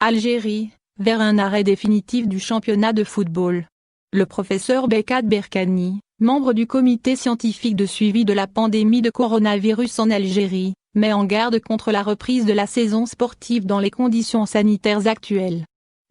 Algérie, vers un arrêt définitif du championnat de football. Le professeur Bekat Berkani, membre du comité scientifique de suivi de la pandémie de coronavirus en Algérie, met en garde contre la reprise de la saison sportive dans les conditions sanitaires actuelles.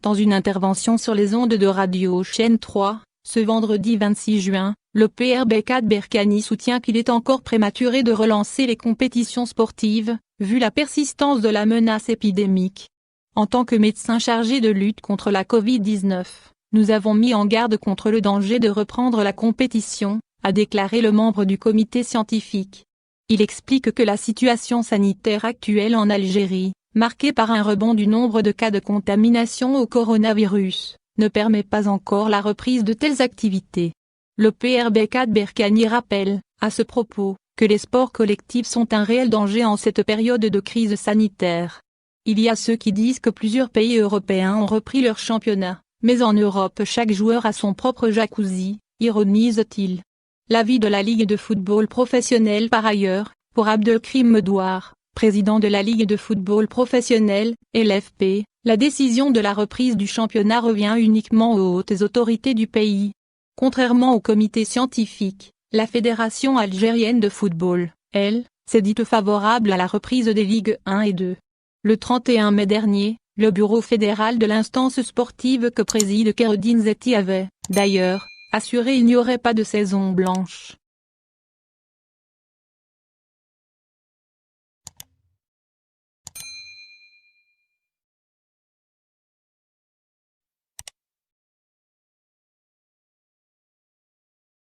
Dans une intervention sur les ondes de Radio Chaîne 3, ce vendredi 26 juin, le PR Bekat Berkani soutient qu'il est encore prématuré de relancer les compétitions sportives, vu la persistance de la menace épidémique. En tant que médecin chargé de lutte contre la Covid-19, nous avons mis en garde contre le danger de reprendre la compétition, a déclaré le membre du comité scientifique. Il explique que la situation sanitaire actuelle en Algérie, marquée par un rebond du nombre de cas de contamination au coronavirus, ne permet pas encore la reprise de telles activités. Le PR Bekat Berkani rappelle, à ce propos, que les sports collectifs sont un réel danger en cette période de crise sanitaire. Il y a ceux qui disent que plusieurs pays européens ont repris leur championnat, mais en Europe chaque joueur a son propre jacuzzi, ironise-t-il. L'avis de la Ligue de football professionnel par ailleurs, pour Abdelkrim Medouar, président de la Ligue de football professionnel, LFP, la décision de la reprise du championnat revient uniquement aux hautes autorités du pays. Contrairement au comité scientifique, la Fédération algérienne de football, elle, s'est dite favorable à la reprise des Ligues 1 et 2. Le 31 mai dernier, le bureau fédéral de l'instance sportive que préside Kheireddine Zeti avait, d'ailleurs, assuré il n'y aurait pas de saison blanche.